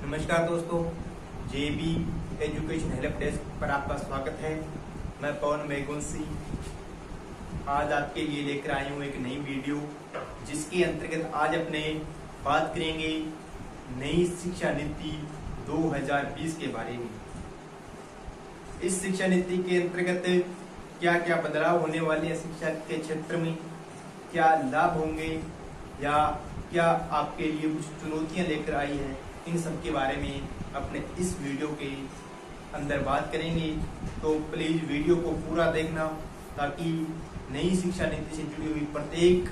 नमस्कार दोस्तों, जेबी education help desk पर आपका स्वागत है। मैं पवन मेघवंशी आज आपके लिए लेकर आया हूँ एक नई वीडियो, जिसके अंतर्गत आज अपने बात करेंगे नई शिक्षा नीति 2020 के बारे में। इस शिक्षा नीति के अंतर्गत क्या क्या बदलाव होने वाले हैं शिक्षा के क्षेत्र में, क्या लाभ होंगे या क्या आपके लिए कुछ चुनौतियां लेकर आई है, इन सब के बारे में अपने इस वीडियो के अंदर बात करेंगे। तो प्लीज वीडियो को पूरा देखना ताकि नई शिक्षा नीति से जुड़ी हुई प्रत्येक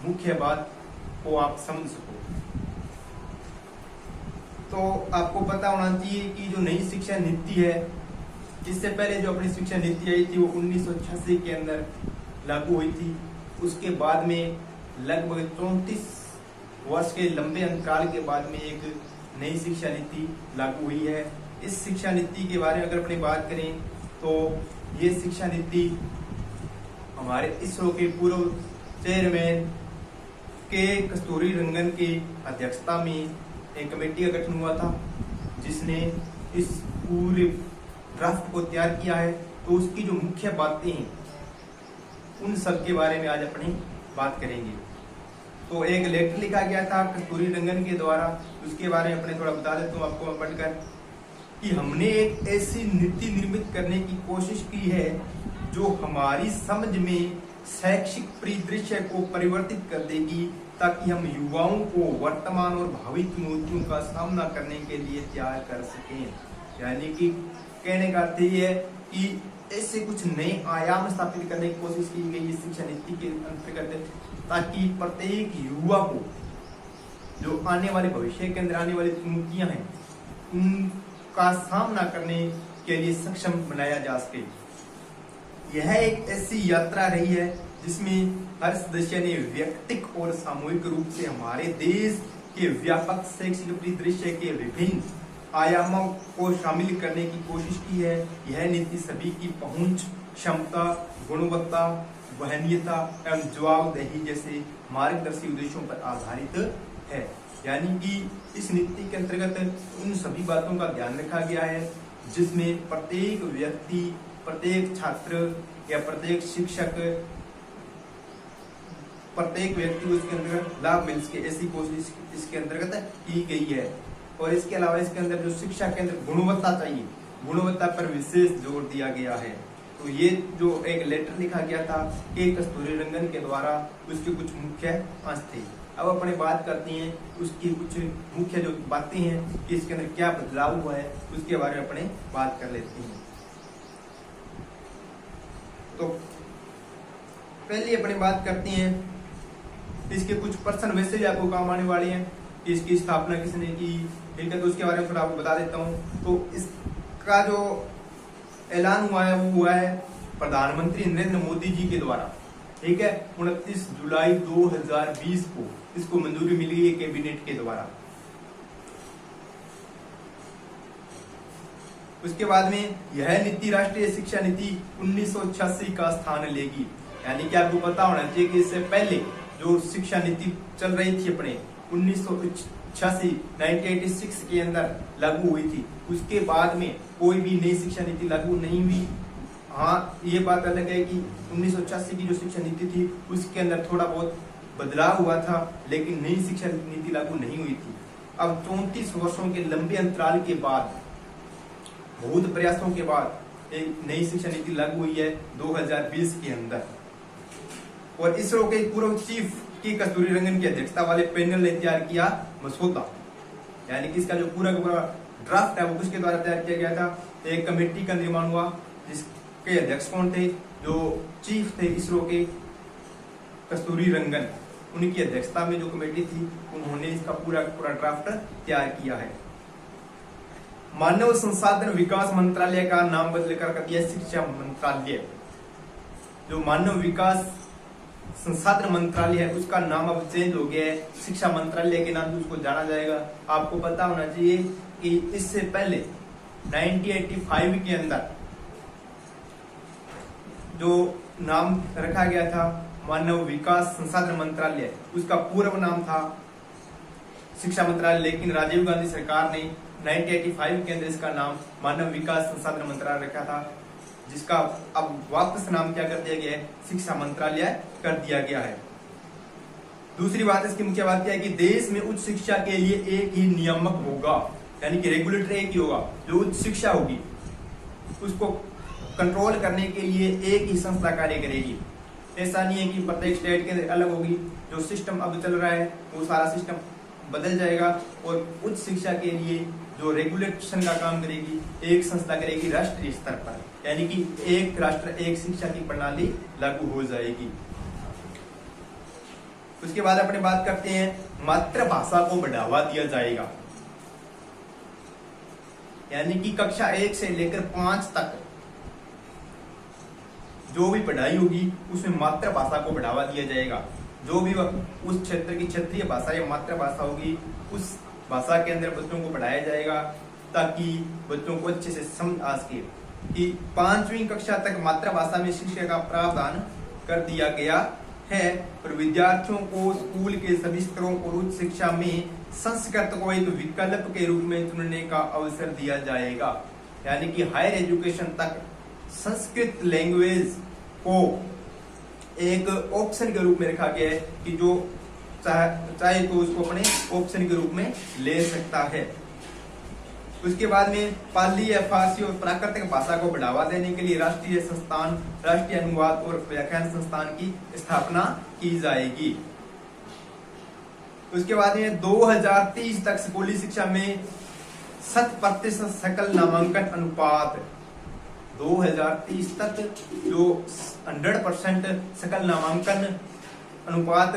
मुख्य बात को आप समझ सको। तो आपको पता होना चाहिए कि जो नई शिक्षा नीति है, इससे पहले जो अपनी शिक्षा नीति आई थी वो 1986 के अंदर लागू हुई थी। उसके बाद में लगभग 34 वर्ष के लंबे अंतराल के बाद में एक नई शिक्षा नीति लागू हुई है। इस शिक्षा नीति के बारे में अगर अपनी बात करें तो ये शिक्षा नीति हमारे इसरो के पूर्व चेयरमैन के कस्तूरी रंगन की अध्यक्षता में एक कमेटी का गठन हुआ था, जिसने इस पूरे ड्राफ्ट को तैयार किया है। तो उसकी जो मुख्य बातें हैं उन सब के बारे में आज अपनी बात करेंगे। तो एक लेटर लिखा गया था कस्तूरी रंगन के द्वारा, उसके बारे में अपने थोड़ा बता देता हूँ आपको पढ़कर कि हमने एक ऐसी नीति निर्मित करने की कोशिश की है जो हमारी समझ में शैक्षिक परिदृश्य को परिवर्तित कर देगी, ताकि हम युवाओं को वर्तमान और भावी चुनौतियों का सामना करने के लिए तैयार कर सकें। यानी कि कहने का अर्थ ये है कि ऐसे कुछ नए आयाम स्थापित करने की कोशिश की गई है शिक्षा नीति के अंतर्गत, ताकि प्रत्येक युवा को जो आने वाले भविष्य के अंदर आने वाली चुनौतियां हैं उनका सामना करने के लिए सक्षम बनाया जा सके। यह एक ऐसी यात्रा रही है जिसमें हर सदस्य ने व्यक्तिगत और सामूहिक रूप से हमारे देश के व्यापक शैक्षिक परिदृश्य के विभिन्न आयामों को शामिल करने की कोशिश की है। यह नीति सभी की पहुंच, क्षमता, गुणवत्ता, वहनीयता एवं जवाबदेही जैसे मार्गदर्शी उद्देश्यों पर आधारित है। यानी कि इस नीति के अंतर्गत उन सभी बातों का ध्यान रखा गया है जिसमें प्रत्येक व्यक्ति, प्रत्येक छात्र या प्रत्येक शिक्षक, प्रत्येक व्यक्ति उसके अंतर्गत लाभ मिल सके, ऐसी कोशिश इसके अंतर्गत की गई है। और इसके अलावा इसके अंदर जो शिक्षा के अंदर गुणवत्ता चाहिए, गुणवत्ता पर विशेष जोर दिया गया है। तो ये जो एक लेटर लिखा गया था के कस्तूरी रंगन के द्वारा, उसके कुछ मुख्य अंश थे। अब अपने बात करते हैं उसकी कुछ मुख्य जो बातें हैं कि इसके अंदर क्या बदलाव हुआ है, उसके बारे में अपने बात कर लेते हैं। तो पहले अपने बात करते हैं इसके कुछ पर्सन वैसे भी आपको काम आने वाले हैं कि इसकी स्थापना किसने की, ठीक है। तो उसके बारे में थोड़ा आपको बता देता हूँ। तो इसका जो ऐलान हुआ है वो हुआ है प्रधानमंत्री नरेंद्र मोदी जी के द्वारा, ठीक है। 29 जुलाई 2020 को इसको मंजूरी मिली है कैबिनेट के द्वारा। उसके बाद में यह नीति राष्ट्रीय शिक्षा नीति 1986 का स्थान लेगी। यानी कि आपको पता होना चाहिए कि इससे पहले जो शिक्षा नीति चल रही थी अपने 1986 के अंदर लागू हुई थी, उसके बाद में कोई भी नई शिक्षा नीति लागू नहीं हुई। हाँ, ये बात अलग है कि 1986 की जो शिक्षा नीति थी उसके अंदर थोड़ा बहुत बदलाव हुआ था, लेकिन नई शिक्षा नीति लागू नहीं हुई थी। अब 34 वर्षों के लंबे अंतराल के बाद, बहुत प्रयासों के बाद एक नई शिक्षा नीति लागू हुई है 2020 के अंदर। और इसरो के पूर्व चीफ की कस्तूरी रंगन की अध्यक्षता वाले पैनल ने तैयार किया मसौदा, यानी कि इसका जो पूरा ड्राफ्ट है वो किसके द्वारा तैयार किया गया था। एक कमेटी का निर्माण हुआ जिसके अध्यक्ष कौन थे, जो चीफ थे इसरो के कस्तूरी रंगन, उनकी अध्यक्षता में जो कमेटी थी उन्होंने इसका पूरा ड्राफ्ट तैयार किया है। मानव संसाधन विकास मंत्रालय का नाम बदलकर कर दिया शिक्षा मंत्रालय। जो मानव विकास संसाधन मंत्रालय है उसका नाम अब चेंज हो गया है, शिक्षा मंत्रालय के नाम से उसको जाना जाएगा। आपको पता होना चाहिए कि इससे पहले 1985 के अंदर जो नाम रखा गया था मानव विकास संसाधन मंत्रालय, उसका पूर्व नाम था शिक्षा मंत्रालय, लेकिन राजीव गांधी सरकार ने 1985 के अंदर इसका नाम मानव विकास संसाधन मंत्रालय रखा था, जिसका अब वापस नाम क्या कर दिया गया है, शिक्षा मंत्रालय कर दिया गया है। दूसरी बात, इसकी मुख्य बात क्या है कि देश में उच्च शिक्षा के लिए एक ही नियामक होगा, यानी कि रेगुलेटर एक ही होगा। जो उच्च शिक्षा होगी उसको कंट्रोल करने के लिए एक ही संस्था कार्य करेगी। ऐसा नहीं है कि प्रत्येक स्टेट के अंदर अलग होगी। जो सिस्टम अब चल रहा है वो सारा सिस्टम बदल जाएगा और उच्च शिक्षा के लिए जो रेगुलेशन का काम करेगी एक संस्था करेगी राष्ट्रीय स्तर पर, यानी कि एक राष्ट्र एक शिक्षा की प्रणाली लागू हो जाएगी। उसके बाद अपने बात करते हैं मातृभाषा को बढ़ावा दिया जाएगा, यानी कि कक्षा 1 से लेकर 5 तक जो भी पढ़ाई होगी उसमें मातृभाषा को बढ़ावा दिया जाएगा। जो भी उस क्षेत्र की क्षेत्रीय भाषा या मातृभाषा होगी उस भाषा के अंदर बच्चों को पढ़ाया जाएगा, ताकि बच्चों को अच्छे से समझ आ सके। कि 5वीं कक्षा तक मातृभाषा में शिक्षा का प्रावधान कर दिया गया है और विद्यार्थियों को स्कूल के सभी स्तरों और उच्च शिक्षा में संस्कृत को एक विकल्प के रूप में चुनने का अवसर दिया जाएगा, यानी कि हायर एजुकेशन तक संस्कृत लैंग्वेज को एक ऑप्शन के रूप में रखा गया है कि जो चाहे तो उसको अपने ऑप्शन के रूप में ले सकता है। उसके बाद में पाली या फारसी और प्राकृतिक भाषा को बढ़ावा देने के लिए राष्ट्रीय संस्थान, राष्ट्रीय अनुवाद और व्याख्यान संस्थान की स्थापना की जाएगी। उसके बाद में 2030 तक स्कूली शिक्षा में 100% सकल नामांकन अनुपात, 2030 तक जो 100% सकल नामांकन अनुपात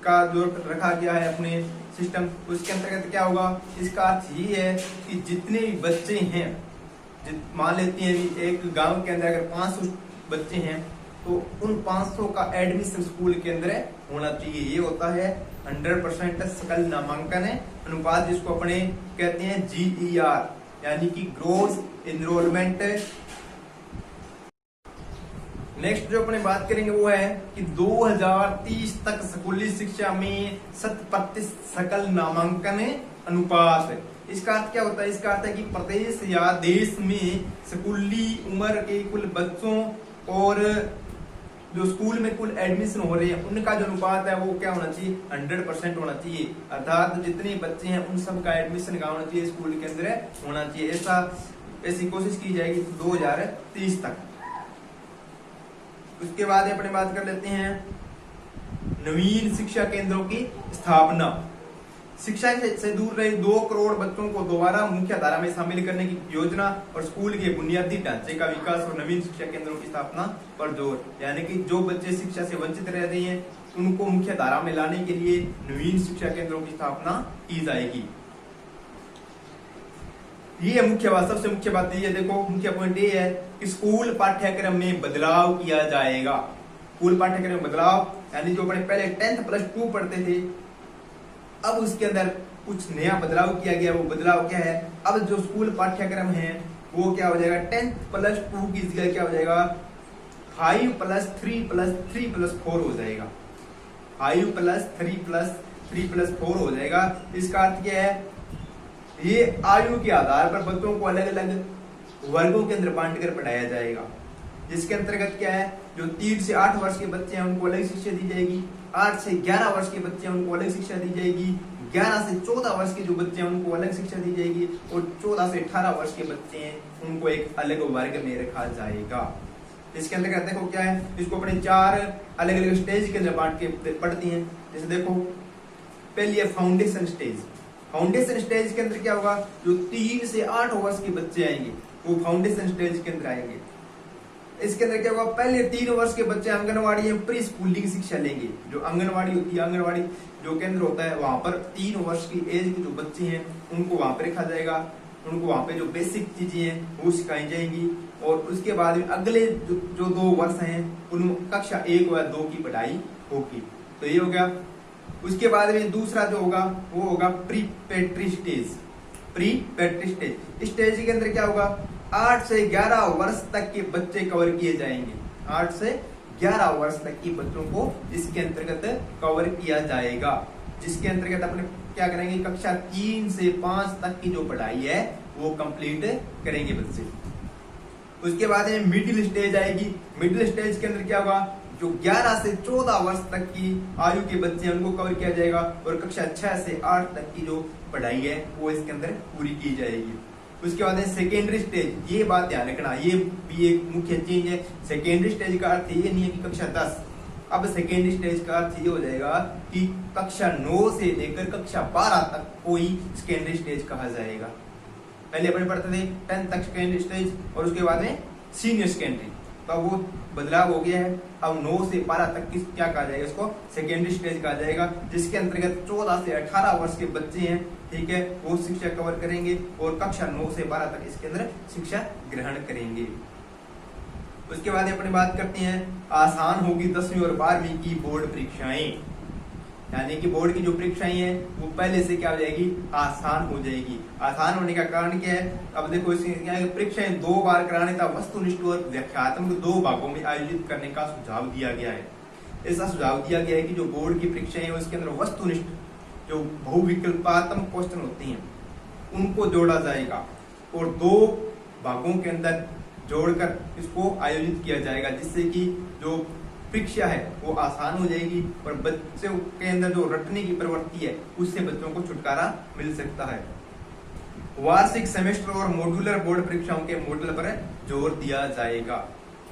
का जो रखा गया है अपने सिस्टम, उसके अंतर्गत क्या होगा, इसका अर्थ ये है कि जितने भी बच्चे हैं, मान लेते हैं एक गांव के अंदर अगर 500 बच्चे हैं तो उन 500 का एडमिशन स्कूल के अंदर होना चाहिए। ये होता है 100% सकल नामांकन अनुपात, जिसको अपने कहते हैं GER, यानी कि ग्रोस एनरोलमेंट। नेक्स्ट जो अपने बात करेंगे वो है कि 2030 तक स्कूली शिक्षा में 100% सकल नामांकन अनुपात। इसका अर्थ क्या होता है, इसका अर्थ है कि प्रदेश या देश में स्कूली उम्र के कुल बच्चों और जो स्कूल में कुल एडमिशन हो रहे हैं उनका जो अनुपात है वो क्या होना चाहिए, 100% होना चाहिए। अर्थात जितने बच्चे हैं उन सब का एडमिशन का होना चाहिए स्कूल के अंदर होना चाहिए। ऐसी कोशिश की जाएगी 2030 तक। उसके बाद अपने बात कर लेते हैं नवीन शिक्षा केंद्रों की स्थापना। शिक्षा से दूर रहे 2 करोड़ बच्चों को दोबारा मुख्य धारा में शामिल करने की योजना और स्कूल के बुनियादी ढांचे का विकास और नवीन शिक्षा केंद्रों की स्थापना पर जोर, यानी कि जो बच्चे शिक्षा से वंचित रह रहे हैं उनको मुख्य धारा में लाने के लिए नवीन शिक्षा केंद्रों की स्थापना की जाएगी। ये मुख्य बात, सबसे मुख्य बात ये देखो, मुख्य पॉइंट ये है कि स्कूल पाठ्यक्रम में बदलाव किया जाएगा। स्कूल पाठ्यक्रम में बदलाव, यानी जो अपने पहले 10th+2 पढ़ते थे, अब उसके अंदर कुछ नया बदलाव किया गया। वो बदलाव क्या है, अब जो स्कूल पाठ्यक्रम है वो क्या हो जाएगा, 10th+2 की जगह क्या हो जाएगा, 5+3+3+4 हो जाएगा। 5+3+3+4 हो जाएगा। इसका अर्थ क्या है, ये आयु के आधार पर बच्चों को अलग अलग वर्गों के अंदर बांट कर पढ़ाया जाएगा। जिसके अंतर्गत क्या है, जो 3 से 8 वर्ष के बच्चे हैं उनको अलग शिक्षा दी जाएगी, 8 से 11 वर्ष के बच्चे हैं उनको अलग शिक्षा दी जाएगी, 11 से 14 वर्ष के जो बच्चे हैं उनको अलग शिक्षा दी जाएगी और 14 से 18 वर्ष के बच्चे हैं उनको एक अलग वर्ग में रखा जाएगा। इसके अंतर्गत देखो क्या है, इसको अपने 4 अलग अलग स्टेज के अंदर बांट के पढ़ती हैं। जैसे देखो, पहली है फाउंडेशन स्टेज। फाउंडेशन स्टेज के अंदर क्या होगा, जो 3 से 8 वर्ष के बच्चे आएंगे वो फाउंडेशन स्टेज के अंदर आएंगे। इसके अंदर क्या होगा, पहले 3 वर्ष के बच्चे आंगनवाड़ी या प्री स्कूलिंग शिक्षा लेंगे। जो आंगनवाड़ी होती है, आंगनवाड़ी जो केंद्र होता है, वहां पर 3 वर्ष की एज के जो बच्चे हैं उनको वहां पर रखा जाएगा। उनको वहां पे जो बेसिक चीजें हैं वो सिखाई जाएंगी और उसके बाद में अगले जो 2 वर्ष हैं उन कक्षा 1 व 2 की पढ़ाई होगी। तो ये हो गया। उसके बाद में दूसरा जो होगा वो होगा प्री पैट्री स्टेज। प्री पैट्री स्टेज, स्टेज के अंदर क्या होगा, 8 से 11 वर्ष तक के बच्चे कवर किए जाएंगे। 8 से 11 वर्ष तक के बच्चों को इसके अंतर्गत कवर किया जाएगा। जिसके अंतर्गत अपने क्या करेंगे, कक्षा 3 से 5 तक की जो पढ़ाई है वो कंप्लीट करेंगे बच्चे। उसके बाद में मिडिल स्टेज आएगी। मिडिल स्टेज के अंदर क्या होगा, जो 11 से 14 वर्ष तक की आयु के बच्चे हैं उनको कवर किया जाएगा, और कक्षा 6 से 8 तक की जो पढ़ाई है वो इसके अंदर पूरी की जाएगी। उसके बाद सेकेंडरी स्टेज, ये बात ध्यान रखना, ये भी एक मुख्य चीज है। सेकेंडरी स्टेज का अर्थ ये नहीं है कि कक्षा 10, अब सेकेंडरी स्टेज का अर्थ ये हो जाएगा कि कक्षा 9 से लेकर कक्षा 12 तक कोई सेकेंडरी स्टेज कहा जाएगा। पहले अपने पढ़ते थे 10 तक सेकेंडरी स्टेज, और उसके बाद में सीनियर सेकेंडरी, तो वो बदलाव हो गया है। अब 9 से 12 तक किस क्या कहा जाएगा, इसको सेकेंडरी स्टेज कहा जाएगा, जिसके अंतर्गत 14 से 18 वर्ष के बच्चे हैं, ठीक है, वो शिक्षा कवर करेंगे, और कक्षा 9 से 12 तक इसके अंदर शिक्षा ग्रहण करेंगे। उसके बाद अपनी बात करते हैं, आसान होगी 10वीं और 12वीं की बोर्ड परीक्षाएं, यानी कि बोर्ड की जो परीक्षाएं हैं वो पहले से क्या हो जाएगी, आसान हो जाएगी। आसान होने का कारण क्या है, अब देखो इसमें परीक्षाएं 2 बार कराने का वस्तुनिष्ठ और व्याख्यात्मक 2 भागों में आयोजित करने का सुझाव दिया गया है। ऐसा सुझाव दिया गया है कि जो बोर्ड की परीक्षाएं हैं उसके अंदर वस्तुनिष्ठ जो बहुविकल्पात्मक क्वेश्चन होते हैं उनको जोड़ा जाएगा, और 2 भागों के अंदर जोड़कर इसको आयोजित किया जाएगा, जिससे कि जो परीक्षा है वो आसान हो जाएगी, और बच्चों के अंदर जो रटने की प्रवृत्ति है उससे बच्चों को छुटकारा मिल सकता है। वार्षिक सेमेस्टर और मॉड्यूलर बोर्ड परीक्षाओं के मॉडल पर जोर दिया जाएगा।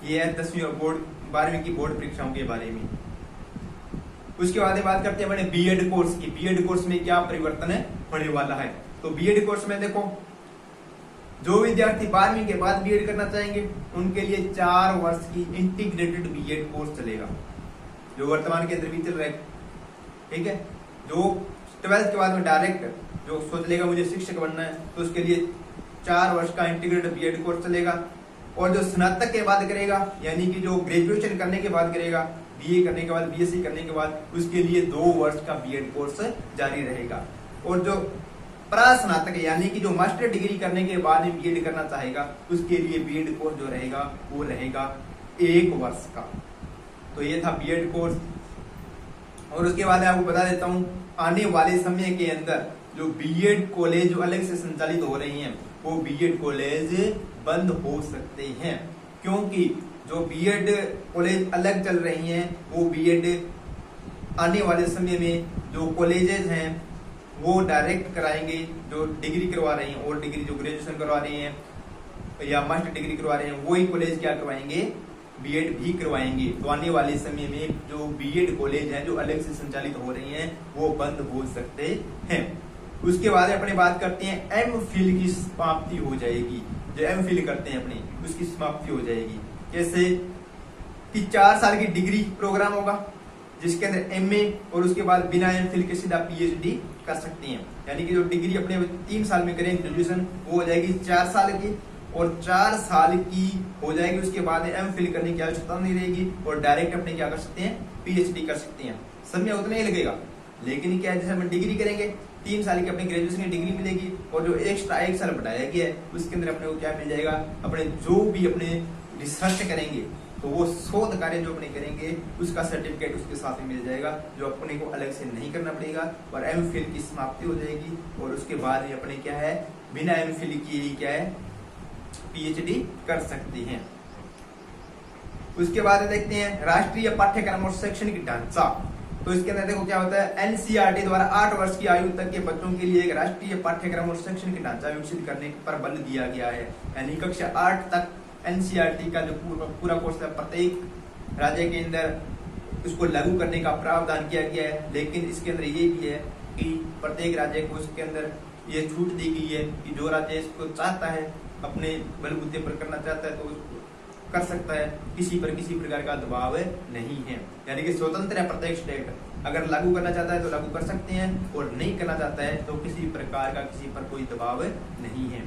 ये है 10वीं और 12वीं की बोर्ड परीक्षाओं के बारे में। उसके बाद बात करते हैं अपने बीएड कोर्स की। बीएड कोर्स में क्या परिवर्तन होने वाला है, तो बीएड कोर्स में देखो, जो विद्यार्थी 12वीं के बाद बीएड करना चाहेंगे उनके लिए 4 वर्ष की इंटीग्रेटेड बीएड कोर्स चलेगा, जो वर्तमान के अंदर भी चल रहा है, ठीक है। जो 12th के बाद में डायरेक्ट जो सोच लेगा मुझे शिक्षक बनना है, तो उसके लिए 4 वर्ष का इंटीग्रेटेड बीएड कोर्स चलेगा। और जो स्नातक के बाद करेगा, यानी कि जो ग्रेजुएशन करने के बाद करेगा, बीए करने के बाद, बीएससी करने के बाद, उसके लिए 2 वर्ष का बीएड कोर्स जारी रहेगा। और जो प्रास्नातक यानी कि जो मास्टर डिग्री करने के बाद में बीएड करना चाहेगा, उसके लिए बीएड कोर्स जो रहेगा वो रहेगा 1 वर्ष का। तो ये था बीएड कोर्स। और उसके बाद आपको बता देता हूँ, आने वाले समय के अंदर जो बीएड कॉलेज जो अलग से संचालित हो रही हैं वो बीएड कॉलेज बंद हो सकते हैं, क्योंकि जो बीएड कॉलेज अलग चल रही हैं वो बीएड आने वाले समय में जो कॉलेजेस हैं वो डायरेक्ट कराएंगे, जो डिग्री करवा रही हैं और डिग्री जो ग्रेजुएशन करवा रही हैं या मास्टर डिग्री करवा रहे हैं वही कॉलेज क्या करवाएंगे, बीएड भी करवाएंगे। तो आने वाले समय में जो बीएड कॉलेज हैं जो अलग से संचालित हो रही हैं वो बंद हो सकते हैं। उसके बाद अपने बात करते हैं एमफिल की समाप्ति हो जाएगी। जो एमफिल करते हैं अपनी, उसकी समाप्ति हो जाएगी। कैसे कि 4 साल की डिग्री प्रोग्राम होगा जिसके अंदर एमए और उसके बाद बिना एमफिल के सीधा पीएचडी कर सकते हैं, यानी कि जो डिग्री अपने 3 साल में करेंगे ग्रेजुएशन वो हो जाएगी 4 साल की, और 4 साल की हो जाएगी। उसके बाद एमफिल करने की आवश्यकता नहीं रहेगी और डायरेक्ट अपने क्या कर सकते हैं, पीएचडी कर सकते हैं। समय उतना ही लगेगा, लेकिन क्या है, जैसे हम डिग्री करेंगे 3 साल की अपनी ग्रेजुएशन की डिग्री मिलेगी, और जो एक्स्ट्रा 1 साल बढ़ाया गया है उसके अंदर अपने को क्या मिल जाएगा, अपने जो भी अपने रिसर्च करेंगे तो वो शोध कार्य जो अपने करेंगे उसका सर्टिफिकेट उसके साथ में मिल जाएगा, जो अपने को अलग से नहीं करना पड़ेगा। और एमफिल की समाप्ति हो जाएगी, और उसके बाद अपने क्या है, बिना एमफिल की क्या है, पीएचडी कर सकते हैं। उसके बाद देखते हैं राष्ट्रीय पाठ्यक्रम और शैक्षणिक ढांचा। तो इसके अंदर देखो क्या होता है, एनसीईआरटी द्वारा 8 वर्ष की आयु तक के बच्चों के लिए एक राष्ट्रीय पाठ्यक्रम और शैक्षणिक ढांचा विकसित करने पर बल दिया गया है। यानी कक्षा 8 तक एनसीईआरटी का जो पूरा कोर्स है प्रत्येक राज्य के अंदर उसको लागू करने का प्रावधान किया गया है। लेकिन इसके अंदर ये भी है कि प्रत्येक राज्य को इसके अंदर ये छूट दी गई है कि जो राज्य इसको चाहता है, अपने बलबूते पर करना चाहता है तो उसको कर सकता है, किसी पर किसी प्रकार का दबाव नहीं है। यानी कि स्वतंत्र है प्रत्येक स्टेट, अगर लागू करना चाहता है तो लागू कर सकते हैं, और नहीं करना चाहता है तो किसी प्रकार का किसी पर कोई दबाव नहीं है।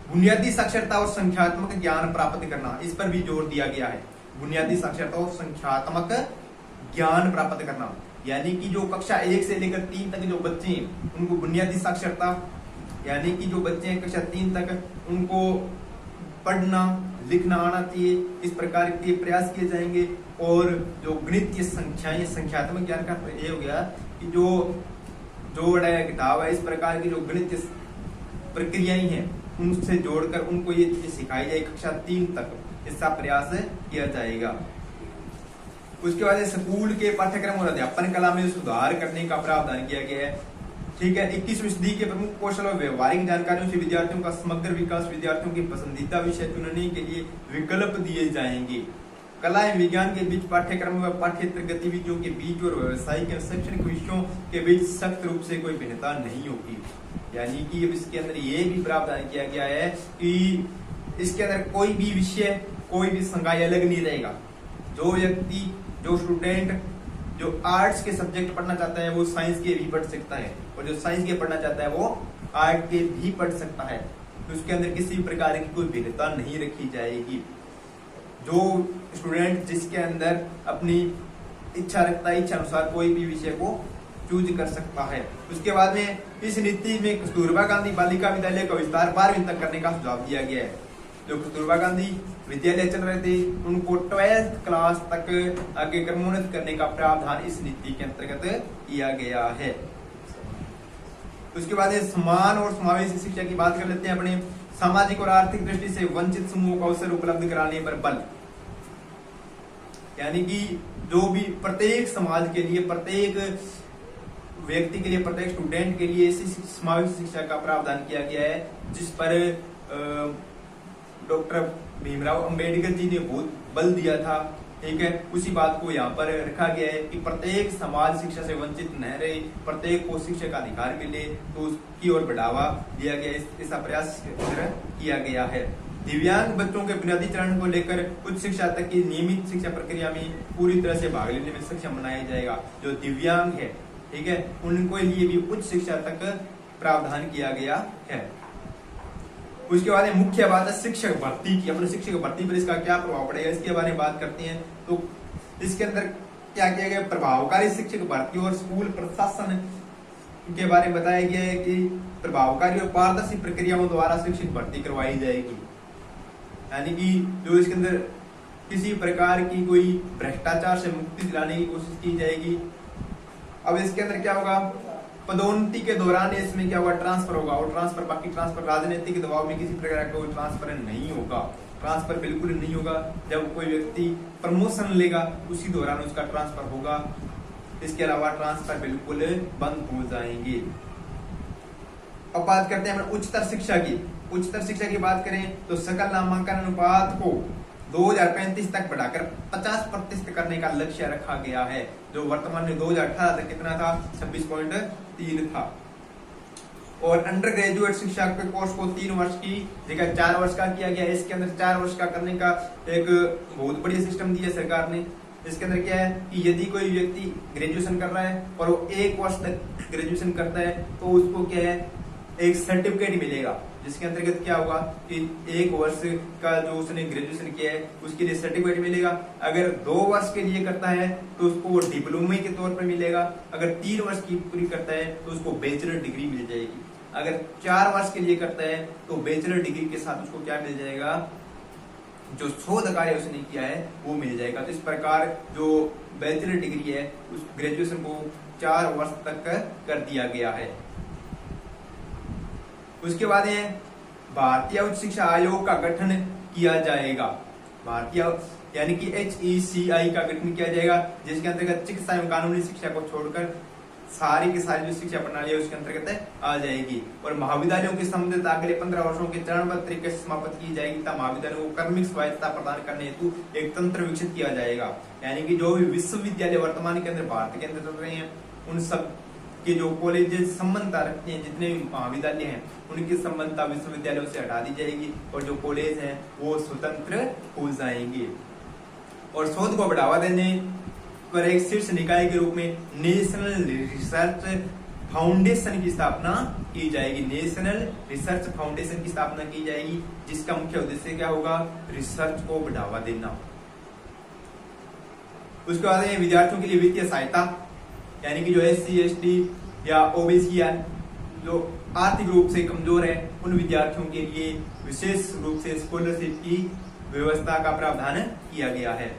बुनियादी साक्षरता और संख्यात्मक ज्ञान प्राप्त करना, इस पर भी जोर दिया गया है। बुनियादी साक्षरता और संख्यात्मक ज्ञान प्राप्त करना, यानी कि जो कक्षा 1 से लेकर 3 तक जो बच्चे हैं उनको बुनियादी साक्षरता, यानी कि जो बच्चे हैं कक्षा 3 तक उनको पढ़ना लिखना आना चाहिए, इस प्रकार के प्रयास किए जाएंगे। और जो गणितीय संख्याएं, संख्यात्मक ज्ञान का ये हो गया कि जो जोड़ है, घटाव है, इस प्रकार की जो गणित प्रक्रियाएं हैं उनसे जोड़कर उनको ये चीजें सिखाई जाए कक्षा 3 तक, इसका प्रयास किया जाएगा। उसके बाद स्कूल के पाठ्यक्रम और अध्यापन कला में सुधार करने का प्रावधान किया गया है। ठीक है, 21वीं सदी के प्रमुख कौशल और व्यवहारिक जानकारियों से विद्यार्थियों का समग्र विकास, विद्यार्थियों के पसंदीदा विषय चुनने के लिए विकल्प दिए जाएंगे। कला एवं विज्ञान के बीच पाठ्यक्रम व पाठ्येतर गतिविधियों के बीच और व्यवसायिक एवं शैक्षणिक विषयों के बीच सख्त रूप से कोई भिन्नता नहीं होगी। यानी कि अब इसके अंदर ये भी प्रावधान किया गया है कि इसके अंदर कोई भी विषय, कोई भी संकाय अलग नहीं रहेगा। जो व्यक्ति, जो स्टूडेंट जो आर्ट्स के सब्जेक्ट पढ़ना चाहता है वो साइंस के भी पढ़ सकता है, और जो साइंस के पढ़ना चाहता है वो आर्ट के भी पढ़ सकता है। तो उसके अंदर किसी प्रकार की कोई भिन्नता नहीं रखी जाएगी। जो स्टूडेंट जिसके अंदर अपनी इच्छा रखता है, इच्छा अनुसार कोई भी विषय को चूज कर सकता है। उसके बाद में इस नीति में कस्तूरबा गांधी बालिका विद्यालय का विस्तार 12वीं तक करने का सुझाव दिया गया है। जो कस्तूरबा गांधी विद्यालय चल रहे थे उनको 12th क्लास तक आगे क्रमोन्नत करने का प्रावधान इस नीति के अंतर्गत किया गया है। उसके बाद समान और समावेशी शिक्षा की बात कर लेते हैं। अपने सामाजिक और आर्थिक दृष्टि से वंचित समूहों को अवसर उपलब्ध कराने पर बल, यानी कि जो भी प्रत्येक समाज के लिए, प्रत्येक व्यक्ति के लिए, प्रत्येक स्टूडेंट के लिए ऐसी समावेशी शिक्षा का प्रावधान किया गया है जिस पर डॉक्टर भीमराव अंबेडकर जी ने बहुत बल दिया था। ठीक है, उसी बात को यहाँ पर रखा गया है कि प्रत्येक समाज शिक्षा से वंचित न रहे, प्रत्येक को शिक्षा का अधिकार मिले, तो उसकी ओर बढ़ावा दिया गया, ऐसा प्रयास किया गया है। दिव्यांग बच्चों के बुनियादी चरण को लेकर उच्च शिक्षा तक की नियमित शिक्षा प्रक्रिया में पूरी तरह से भाग लेने में सक्षम बनाया जाएगा। जो दिव्यांग है, ठीक है, उनको लिए भी उच्च शिक्षा तक प्रावधान किया गया है। उसके बाद मुख्य बात है शिक्षक भर्ती की। अपने शिक्षक भर्ती पर इसका क्या प्रभाव पड़ेगा, इसके बारे में बात करते हैं। तो इसके अंदर क्या किया गया, प्रभावकारी शिक्षक भर्ती और स्कूल प्रशासन के बारे में बताया गया है कि प्रभावकारी और पारदर्शी प्रक्रियाओं द्वारा शिक्षक भर्ती करवाई जाएगी। यानी कि जो इसके अंदर किसी प्रकार की कोई भ्रष्टाचार से मुक्ति दिलाने की कोशिश की जाएगी। अब इसके अंदर क्या होगा, पदोन्नति के दौरान इसमें क्या होगा, ट्रांसफर होगा, और ट्रांसफर, बाकी ट्रांसफर राजनीतिक दबाव में किसी प्रकार का कोई ट्रांसफर नहीं होगा। ट्रांसफर बिल्कुल नहीं होगा। जब कोई व्यक्ति प्रमोशन लेगा उसी दौरान उसका ट्रांसफर होगा। इसके अलावा ट्रांसफर बिल्कुल बंद हो जाएंगे। अब बात करते हैं उच्चतर शिक्षा की। उच्चतर शिक्षा की बात करें तो सकल नामांकन अनुपात को 2035 तक बढ़ाकर 50% करने का लक्ष्य रखा गया है। जो वर्तमान में 2018 तक कितना था, 26.3 था। और अंडर ग्रेजुएट शिक्षा के कोर्स को 3 वर्ष की जगह 4 वर्ष का किया गया है। इसके अंदर 4 वर्ष का करने का एक बहुत बढ़िया सिस्टम दिया सरकार ने। इसके अंदर क्या है कि यदि कोई व्यक्ति ग्रेजुएशन कर रहा है और वो 1 वर्ष तक ग्रेजुएशन करता है तो उसको क्या है, एक सर्टिफिकेट मिलेगा, जिसके अंतर्गत क्या होगा कि 1 वर्ष का जो उसने ग्रेजुएशन किया है उसके लिए सर्टिफिकेट मिलेगा। अगर 2 वर्ष के लिए करता है तो उसको वो डिप्लोमा के तौर पर मिलेगा। अगर 3 वर्ष की पूरी करता है तो उसको बैचलर डिग्री मिल जाएगी। अगर 4 वर्ष के लिए करता है तो बैचलर डिग्री के साथ उसको क्या मिल जाएगा, जो शोध कार्य उसने किया है वो मिल जाएगा। तो इस प्रकार जो बैचलर डिग्री है उस ग्रेजुएशन को 4 वर्ष तक कर दिया गया है। उसके बाद भारतीय उच्च शिक्षा आयोग का गठन किया जाएगा। भारतीय यानी कि HECI का गठन किया जाएगा, जिसके अंतर्गत चिकित्सा एवं कानूनी शिक्षा को छोड़कर सारी की सारी जो शिक्षा प्रणाली है उसके अंतर्गत आ जाएगी। और महाविद्यालयों की संबंधित अगले 15 वर्षों के चरणबद्ध तरीके से समाप्त की जाएगी तथा महाविद्यालयों को कर्मिक स्वायत्तता प्रदान करने हेतु एक तंत्र विकसित किया जाएगा। यानी कि जो भी विश्वविद्यालय वर्तमान के अंदर भारत के अंदर चल रहे हैं उन सब के जो कॉलेज संबंधता रखते हैं, जितने भी महाविद्यालय हैं उनकी संबंधता विश्वविद्यालयों से हटा दी जाएगी और जो कॉलेज हैं वो स्वतंत्र हो जाएंगे। और शोध को बढ़ावा देने पर एक शीर्ष निकाय के रूप में नेशनल रिसर्च फाउंडेशन की स्थापना की जाएगी। नेशनल रिसर्च फाउंडेशन की स्थापना की जाएगी, जिसका मुख्य उद्देश्य क्या होगा, रिसर्च को बढ़ावा देना। उसके बाद विद्यार्थियों के लिए वित्तीय सहायता, यानी कि जो SC ST या OBC या जो आर्थिक रूप से कमजोर है उन विद्यार्थियों के लिए विशेष रूप से स्कॉलरशिप की व्यवस्था का प्रावधान किया गया है।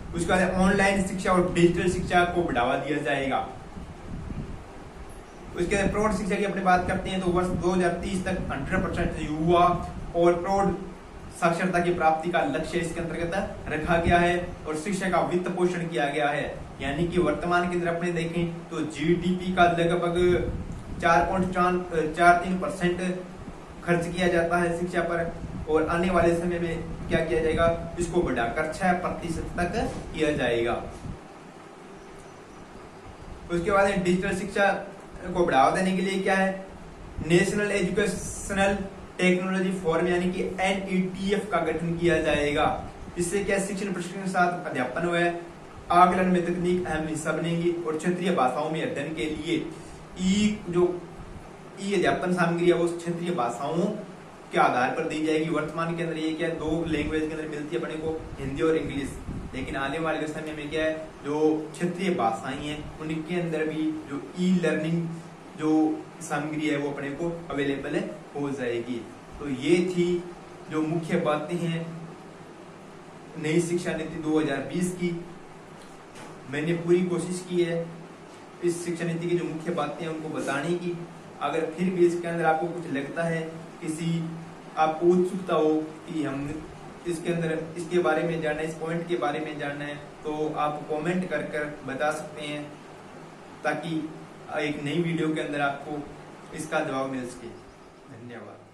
उसके बाद ऑनलाइन शिक्षा और डिजिटल शिक्षा को बढ़ावा दिया जाएगा। उसके बाद प्रौढ़ शिक्षा की अपनी बात करते हैं तो वर्ष 2030 तक 100% युवा और प्रौढ़ साक्षरता की प्राप्ति का लक्ष्य इसके अंतर्गत रखा गया है और शिक्षा का वित्त पोषण किया गया है। यानी कि वर्तमान के अंदर अपने देखें तो जीडीपी का लगभग 4.43% खर्च किया जाता है शिक्षा पर और आने वाले समय में क्या किया जाएगा, इसको बढ़ाकर 6% तक किया जाएगा। उसके बाद डिजिटल शिक्षा को बढ़ावा देने के लिए क्या है, नेशनल एजुकेशनल टेक्नोलॉजी फोरम यानी कि NETF का गठन किया जाएगा। इससे क्या शिक्षण प्रशिक्षण के साथ अध्यापन हुआ है, आकलन में तकनीक अहम हिस्सा बनेगी और क्षेत्रीय भाषाओं में अध्ययन के लिए ई अध्यापन सामग्री है वो क्षेत्रीय भाषाओं के आधार पर दी जाएगी। वर्तमान के अंदर ये क्या है, 2 लैंग्वेज के अंदर मिलती है अपने को, हिंदी और इंग्लिश, लेकिन आने वाले समय में क्या है, जो क्षेत्रीय भाषाएं हैं उनके अंदर भी जो ई लर्निंग जो सामग्री है वो अपने को अवेलेबल हो जाएगी। तो ये थी जो मुख्य बातें हैं नई शिक्षा नीति 2020 की। मैंने पूरी कोशिश की है इस शिक्षा नीति की जो मुख्य बातें हैं उनको बताने की। अगर फिर भी इसके अंदर आपको कुछ लगता है, किसी आपको उत्सुकता हो कि हम इसके अंदर इसके बारे में जानना है, इस पॉइंट के बारे में जानना है, तो आप कमेंट कर बता सकते हैं ताकि एक नई वीडियो के अंदर आपको इसका जवाब मिल सके। धन्यवाद।